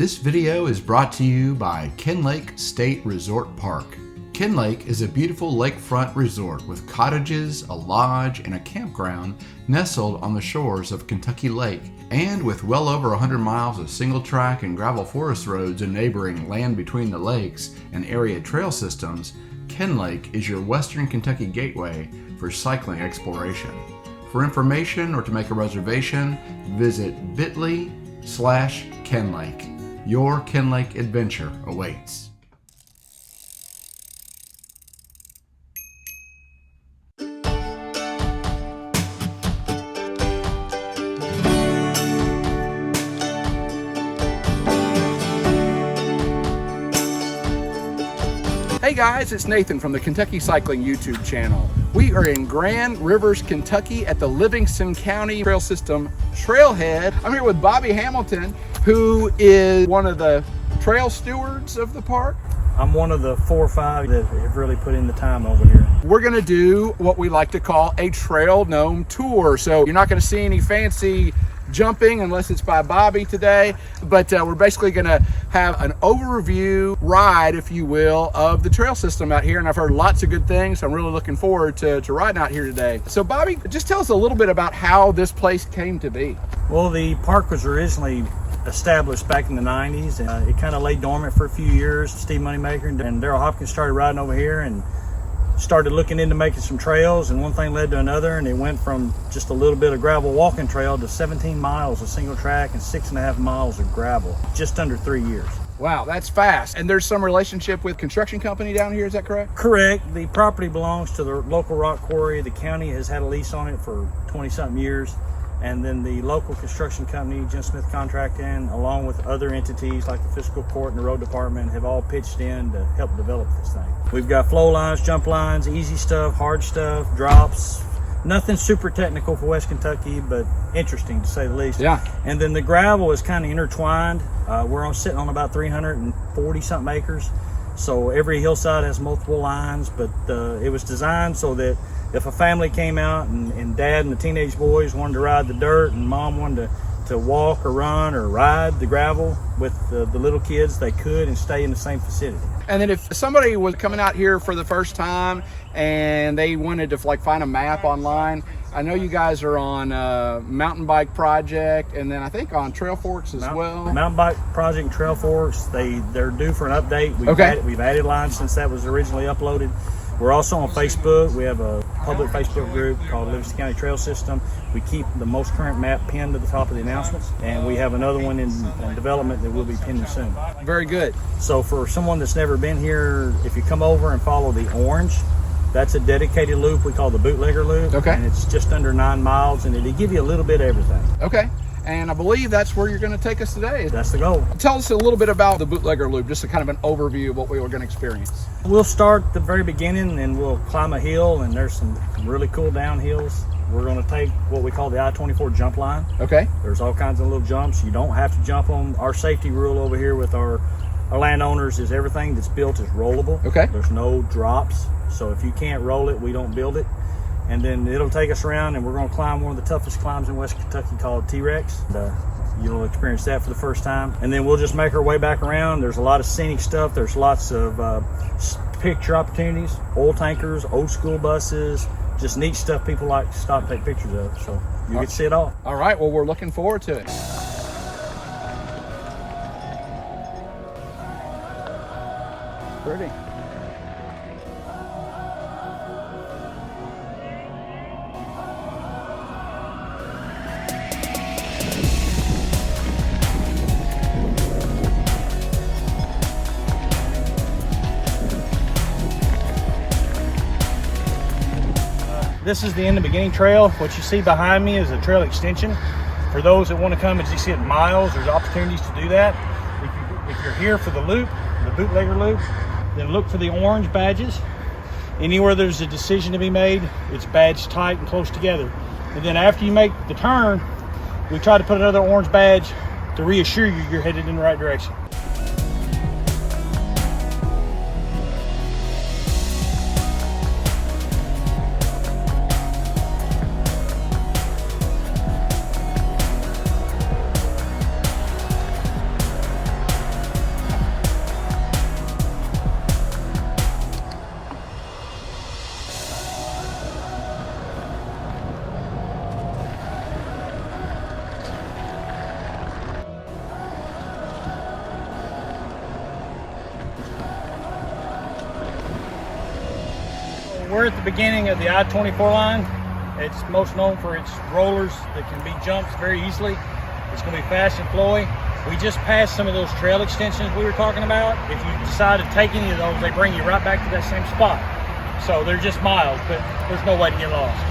This video is brought to you by Kinlake State Resort Park. Kinlake is a beautiful lakefront resort with cottages, a lodge, and a campground nestled on the shores of Kentucky Lake. And with well over 100 miles of single track and gravel forest roads and neighboring land between the lakes and area trail systems, Kinlake is your western Kentucky gateway for cycling exploration. For information or to make a reservation, visit bit.ly/Kinlake. Your Kinlake adventure awaits. Hey guys, it's Nathan from the Kentucky Cycling YouTube channel. We are in Grand Rivers, Kentucky at the Livingston County Trail System Trailhead. I'm here with Bobby Hamilton, who is one of the trail stewards of the park. I'm one of the 4 or 5 that have really put in the time over here. We're gonna do what we like to call a trail gnome tour. So you're not gonna see any fancy jumping unless it's by Bobby today, but we're basically gonna have an overview ride, if you will, of the trail system out here, and I've heard lots of good things, so I'm really looking forward to riding out here today. So Bobby, just tell us a little bit about how this place came to be. Well, the park was originally established back in the 90s, and it kind of lay dormant for a few years. Steve Moneymaker and Daryl Hopkins started riding over here and started looking into making some trails, and one thing led to another, and it went from just a little bit of gravel walking trail to 17 miles of single track and 6.5 miles of gravel, just under 3 years. Wow, that's fast. And there's some relationship with construction company down here, is that correct? Correct. The property belongs to the local rock quarry. The county has had a lease on it for 20-something years. And then the local construction company, Jim Smith Contracting, along with other entities like the fiscal court and the road department, have all pitched in to help develop this thing. We've got flow lines, jump lines, easy stuff, hard stuff, drops. Nothing super technical for West Kentucky, but interesting to say the least. Yeah. And then the gravel is kind of intertwined. We're sitting on about 340-something acres. So every hillside has multiple lines, but it was designed so that if a family came out and dad and the teenage boys wanted to ride the dirt and mom wanted to walk or run or ride the gravel with the little kids, they could and stay in the same vicinity. And then if somebody was coming out here for the first time and they wanted to find a map online, I know you guys are on Mountain Bike Project, and then I think on Trail Forks as well. Mountain Bike Project and Trail Forks, they're due for an update. We've added lines since that was originally uploaded. We're also on Facebook. We have a public Facebook group called Livingston County Trail System. We keep the most current map pinned to the top of the announcements, and we have another one in development that will be pinned soon. Very good. So for someone that's never been here, if you come over and follow the orange, that's a dedicated loop we call the Bootlegger loop. Okay. And it's just under 9 miles, and it'll give you a little bit of everything. Okay. And I believe that's where you're going to take us today. That's the goal. Tell us a little bit about the Bootlegger Loop, just a kind of an overview of what we were going to experience. We'll start at the very beginning and we'll climb a hill, and there's some really cool downhills. We're going to take what we call the I-24 jump line. Okay. There's all kinds of little jumps. You don't have to jump them. Our safety rule over here with our landowners is everything that's built is rollable. Okay. There's no drops. So if you can't roll it, we don't build it. And then it'll take us around, and we're going to climb one of the toughest climbs in West Kentucky called T-Rex. You'll experience that for the first time. And then we'll just make our way back around. There's a lot of scenic stuff. There's lots of picture opportunities, oil tankers, old school buses, just neat stuff people like to stop and take pictures of. So you get to see it all. All right. Well, we're looking forward to it. Pretty. This is the end of beginning trail. What you see behind me is a trail extension. For those that want to come and just hit miles, there's opportunities to do that. If you're here for the loop, the Bootlegger loop, then look for the orange badges. Anywhere there's a decision to be made, it's badged tight and close together. And then after you make the turn, we try to put another orange badge to reassure you you're headed in the right direction. we're at the beginning of the I-24 line. It's most known for its rollers that can be jumped very easily. It's going to be fast and flowy. We just passed some of those trail extensions we were talking about. If you decide to take any of those, they bring you right back to that same spot. So they're just miles, but there's no way to get lost.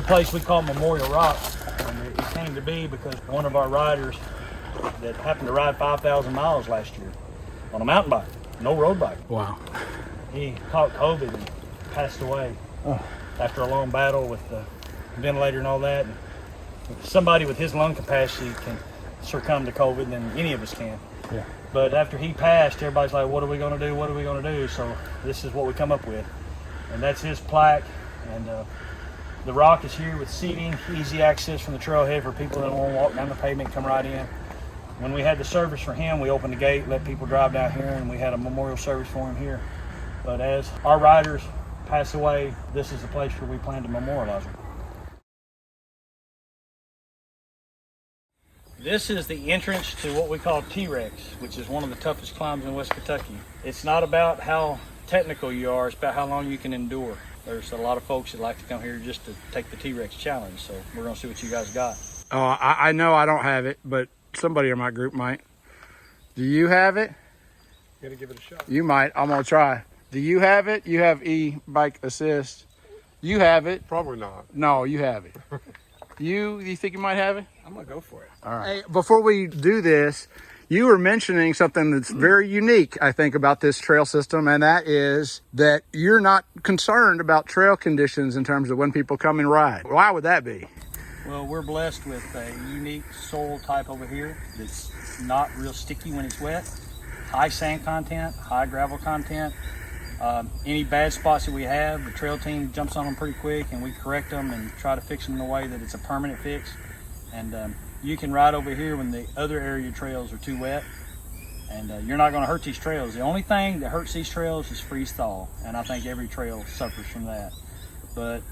Place we call Memorial Rock, and it came to be because one of our riders that happened to ride 5,000 miles last year on a mountain bike, no road bike. Wow. He caught COVID and passed away after a long battle with the ventilator and all that. And somebody with his lung capacity can succumb to COVID than any of us can. Yeah. But after he passed, everybody's like, what are we going to do? What are we going to do? So this is what we come up with. And that's his plaque. And the rock is here with seating, easy access from the trailhead for people that don't want to walk down the pavement, come right in. When we had the service for him, we opened the gate, let people drive down here, and we had a memorial service for him here. But as our riders pass away, this is the place where we plan to memorialize them. This is the entrance to what we call T-Rex, which is one of the toughest climbs in West Kentucky. It's not about how technical you are, it's about how long you can endure. There's a lot of folks that like to come here just to take the T-Rex challenge, so we're gonna see what you guys got. Oh, I know I don't have it, but somebody in my group might. Do you have it? You gotta give it a shot. You might. I'm gonna try. Do you have it? You have e-bike assist. You have it. Probably not. No, you have it. You think you might have it? I'm gonna go for it. All right. Hey, before we do this, you were mentioning something that's very unique, I think, about this trail system, and that is that you're not concerned about trail conditions in terms of when people come and ride. Why would that be? Well, we're blessed with a unique soil type over here that's not real sticky when it's wet. High sand content, high gravel content. Any bad spots that we have, the trail team jumps on them pretty quick, and we correct them and try to fix them in a way that it's a permanent fix. And you can ride over here when the other area trails are too wet, and you're not going to hurt these trails. The only thing that hurts these trails is freeze thaw, and I think every trail suffers from that. But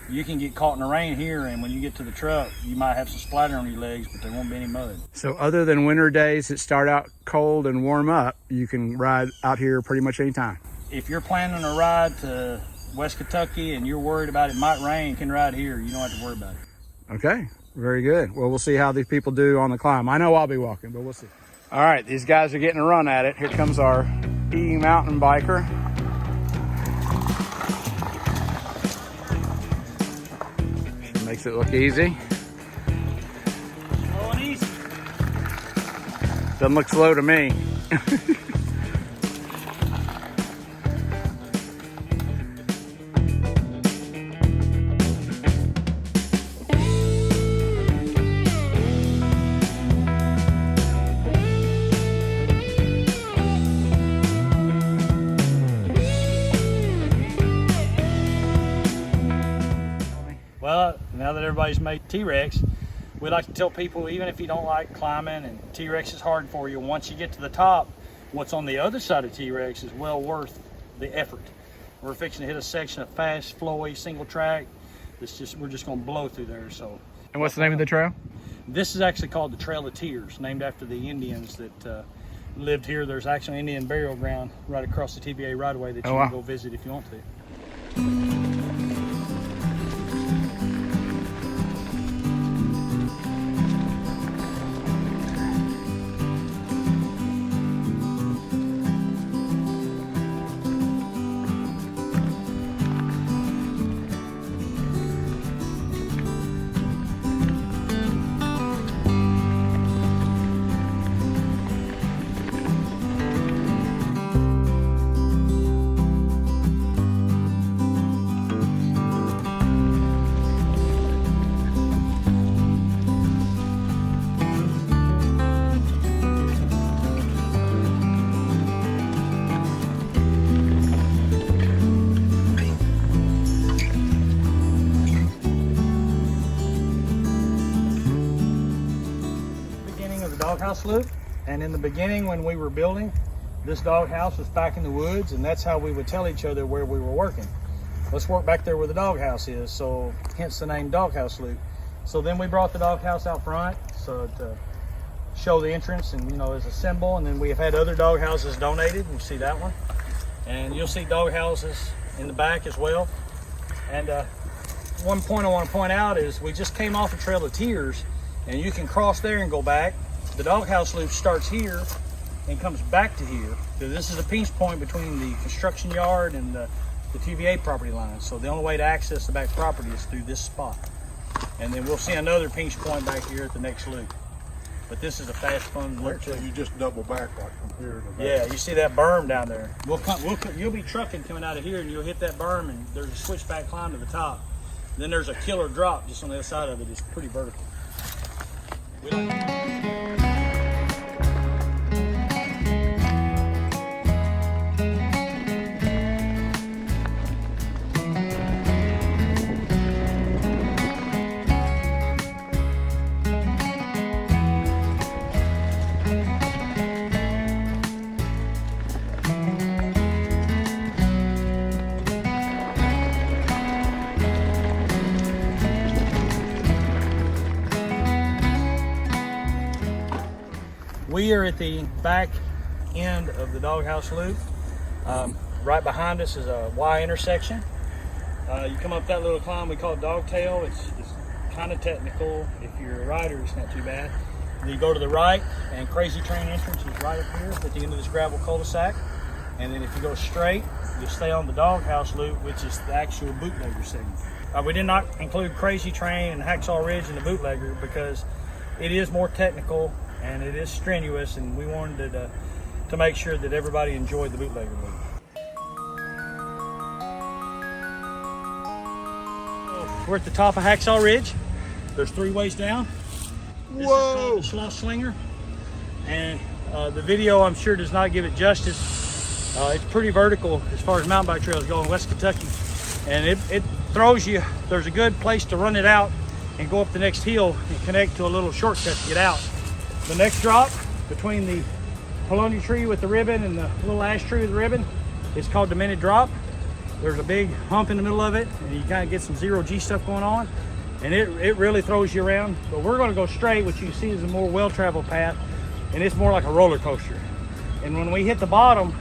you can get caught in the rain here, and when you get to the truck, you might have some splatter on your legs, but there won't be any mud. So other than winter days that start out cold and warm up, you can ride out here pretty much anytime. If you're planning a ride to West Kentucky and you're worried about it might rain, you can ride here. You don't have to worry about it. Okay, very good. Well, we'll see how these people do on the climb. I know I'll be walking, but we'll see. All right, these guys are getting a run at it. Here comes our mountain biker. Makes it look easy. Slow and easy. Doesn't look slow to me. Well, now that everybody's made T-Rex, we like to tell people, even if you don't like climbing and T-Rex is hard for you, once you get to the top, what's on the other side of T-Rex is well worth the effort. We're fixing to hit a section of fast, flowy, single track. We're just gonna blow through there. So. And what's the name of the trail? This is actually called the Trail of Tears, named after the Indians that lived here. There's actually an Indian burial ground right across the TVA right away that you can go visit if you want to. Doghouse loop, and in the beginning when we were building, this doghouse was back in the woods, and that's how we would tell each other where we were working. Let's work back there where the doghouse is, so hence the name Doghouse Loop. So then we brought the doghouse out front so to show the entrance and, you know, as a symbol, and then we have had other doghouses donated. You see that one, and you'll see doghouses in the back as well. And one point I want to point out is we just came off a Trail of Tears, and you can cross there and go back. The doghouse loop starts here and comes back to here. So this is a pinch point between the construction yard and the TVA property line. So the only way to access the back property is through this spot. And then we'll see another pinch point back here at the next loop. But this is a fast, fun loop. So you just double back like from here to back. Yeah, you see that berm down there. You'll be trucking coming out of here, and you'll hit that berm, and there's a switchback climb to the top. Then there's a killer drop just on the other side of it. It's pretty vertical. We are at the back end of the doghouse loop. Right behind us is a Y intersection. You come up that little climb, we call it Dogtail. It's kind of technical. If you're a rider, it's not too bad. Then you go to the right, and Crazy Train entrance is right up here at the end of this gravel cul-de-sac. And then if you go straight, you'll stay on the doghouse loop, which is the actual Bootlegger segment. We did not include Crazy Train and Hacksaw Ridge in the Bootlegger because it is more technical and it is strenuous, and we wanted to make sure that everybody enjoyed the Bootlegger loop. We're at the top of Hacksaw Ridge. There's 3 ways down. This is called the Sloth Slinger, and the video I'm sure does not give it justice. It's pretty vertical as far as mountain bike trails go in West Kentucky, and it throws you. There's a good place to run it out and go up the next hill and connect to a little shortcut to get out. The next drop between the polony tree with the ribbon and the little ash tree with the ribbon is called the minute drop. There's a big hump in the middle of it, and you kind of get some zero-G stuff going on, and it really throws you around. But we're going to go straight, which you see is a more well-traveled path, and it's more like a roller coaster. And when we hit the bottom,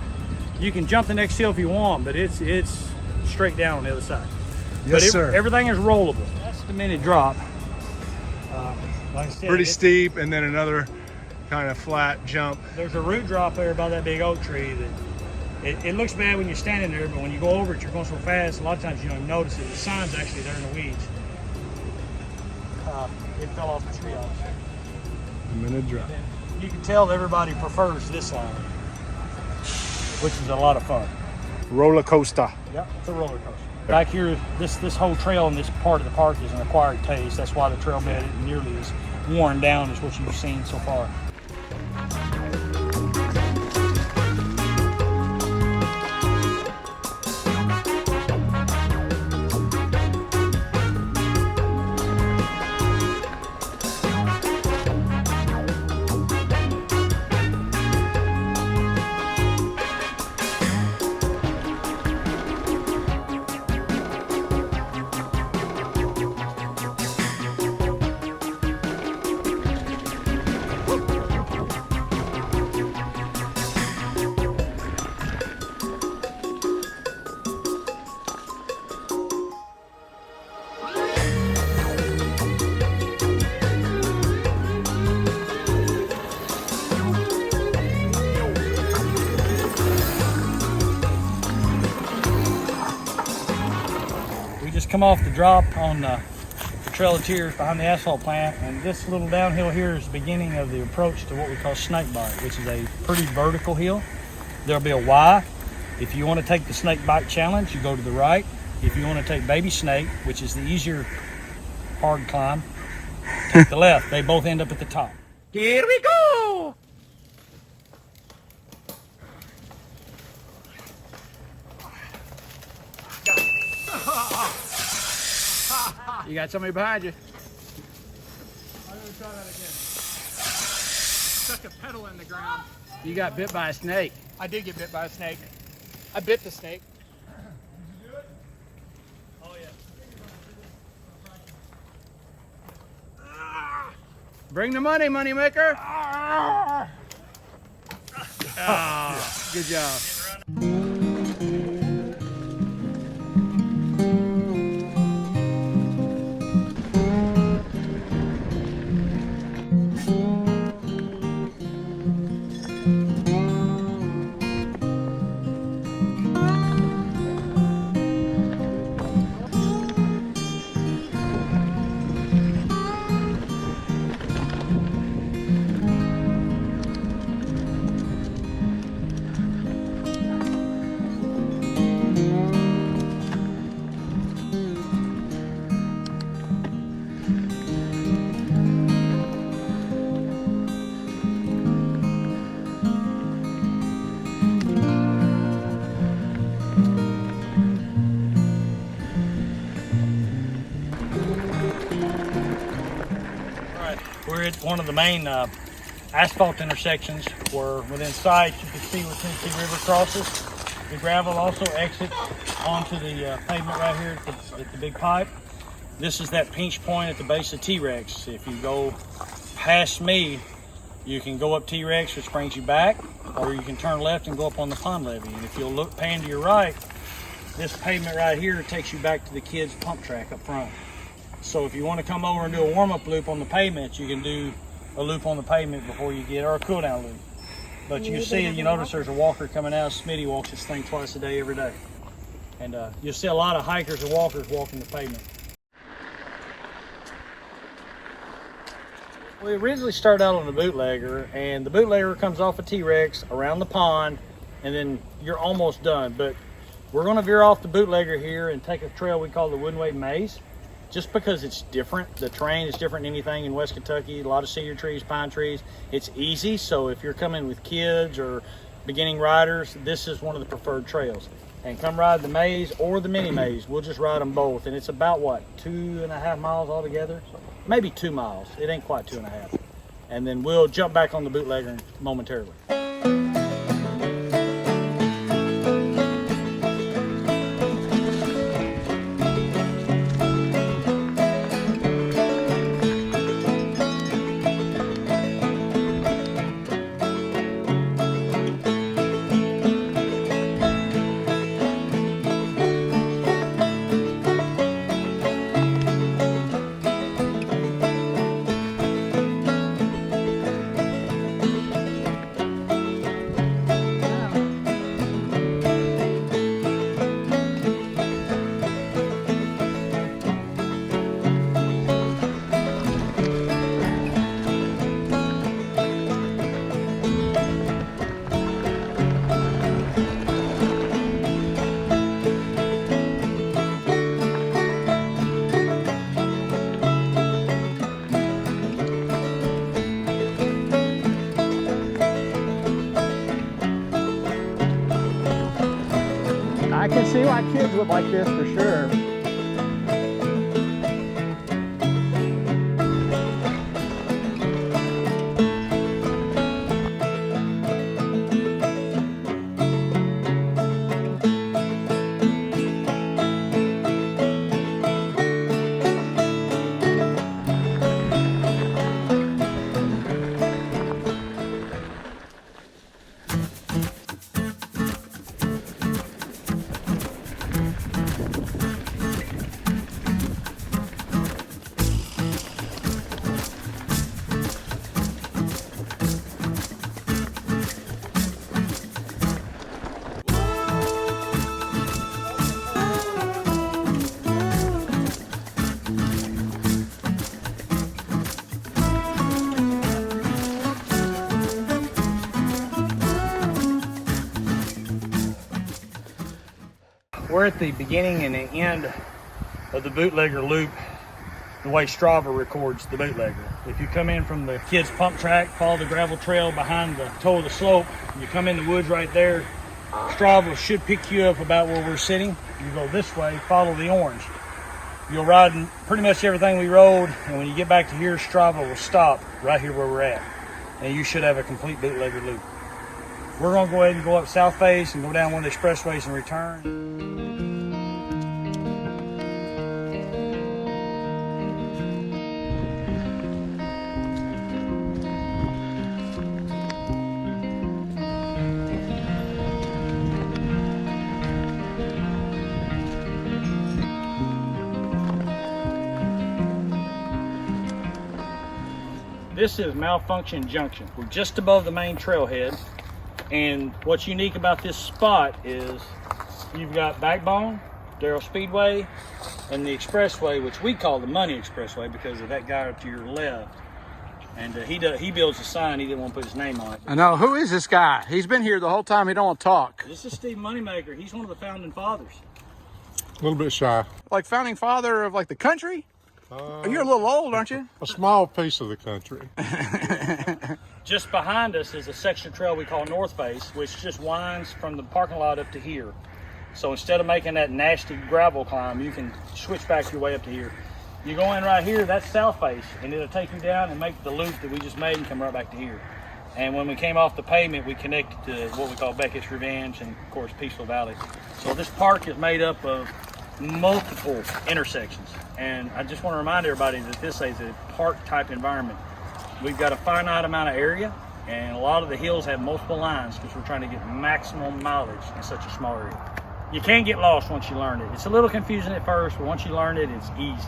you can jump the next hill if you want, but it's straight down on the other side. Yes, sir. Everything is rollable. That's the minute drop. Like I said, pretty steep, and then another kind of flat jump. There's a root drop there by that big oak tree that it looks bad when you're standing there, but when you go over it, you're going so fast, a lot of times you don't even notice it. The sign's actually there in the weeds. It fell off the tree also. A minute drop. You can tell everybody prefers this line, which is a lot of fun. Roller coaster. Yep, it's a roller coaster. Back here, this whole trail in this part of the park is an acquired taste. That's why the trail bed isn't nearly as worn down as what you've seen so far. come off the drop on the Trail of Tears behind the asphalt plant, and this little downhill here is the beginning of the approach to what we call Snake Bite, which is a pretty vertical hill. There'll be a Y. If you want to take the Snake Bite challenge, you go to the right. If you want to take Baby Snake, which is the easier hard climb, take the left. They both end up at the top. Here we go! You got somebody behind you. I'm gonna try that again. Stuck a pedal in the ground. You got bit by a snake. I did get bit by a snake. I bit the snake. Did you do it? Oh yeah. Bring the money, money maker. Good job. We're at one of the main asphalt intersections where within sight you can see where Tennessee River crosses. The gravel also exits onto the pavement right here at the big pipe. This is that pinch point at the base of T-Rex. If you go past me, you can go up T-Rex, which brings you back, or you can turn left and go up on the pond levee. And if you'll look pan to your right, this pavement right here takes you back to the kids' pump track up front. So if you want to come over and do a warm-up loop on the pavement, you can do a loop on the pavement before you get, or a cool-down loop. But you see, you notice there's a walker coming out. Smitty walks this thing twice a day, every day. And you'll see a lot of hikers and walkers walking the pavement. We originally started out on the Bootlegger, and the Bootlegger comes off of T-Rex around the pond, and then you're almost done. But we're going to veer off the Bootlegger here and take a trail we call the Woodway Maze. Just because it's different, the terrain is different than anything in West Kentucky, a lot of cedar trees, pine trees. It's easy, so if you're coming with kids or beginning riders, this is one of the preferred trails. And come ride the maze or the mini maze. We'll just ride them both. And it's about, what, 2.5 miles altogether? Maybe 2 miles. It ain't quite 2.5. And then we'll jump back on the Bootlegger momentarily. I can see why kids would like this for sure. We're at the beginning and the end of the Bootlegger loop, the way Strava records the Bootlegger. If you come in from the kids' pump track, follow the gravel trail behind the toe of the slope, you come in the woods right there, Strava should pick you up about where we're sitting. You go this way, follow the orange. You'll ride pretty much everything we rode, and when you get back to here, Strava will stop right here where we're at. And you should have a complete Bootlegger loop. We're gonna go ahead and go up Southface and go down one of the expressways and return. This is Malfunction Junction. We're just above the main trailhead, and what's unique about this spot is you've got Backbone, Darrell Speedway, and the Expressway, which we call the Money Expressway because of that guy to your left. And he builds a sign. He didn't want to put his name on it. I know. Who is this guy? He's been here the whole time. He don't want to talk. This is Steve Moneymaker. He's one of the founding fathers. A little bit shy. Like founding father of like the country? You're a little old, aren't you? A small piece of the country. Just behind us is a section of trail we call Northface, which just winds from the parking lot up to here. So instead of making that nasty gravel climb, you can switch back your way up to here. You go in right here, that's Southface, and it'll take you down and make the loop that we just made and come right back to here. And when we came off the pavement, we connected to what we call Beckett's Revenge and, of course, Peaceful Valley. So this park is made up of multiple intersections. And I just want to remind everybody that this is a park-type environment. We've got a finite amount of area, and a lot of the hills have multiple lines because we're trying to get maximum mileage in such a small area. You can't get lost once you learn it. It's a little confusing at first, but once you learn it, it's easy.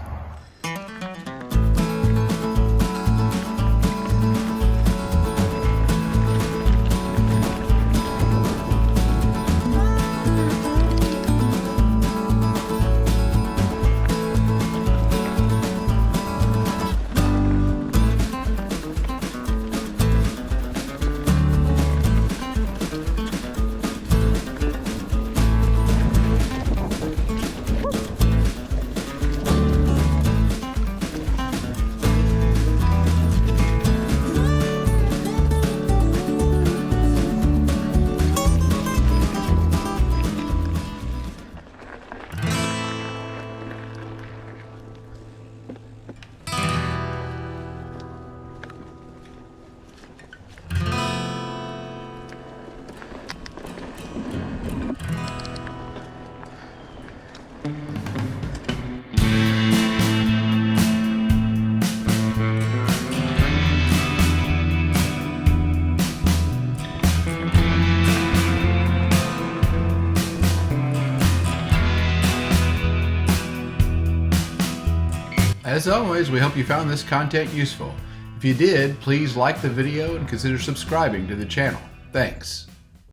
As always, we hope you found this content useful. If you did, please like the video and consider subscribing to the channel. Thanks.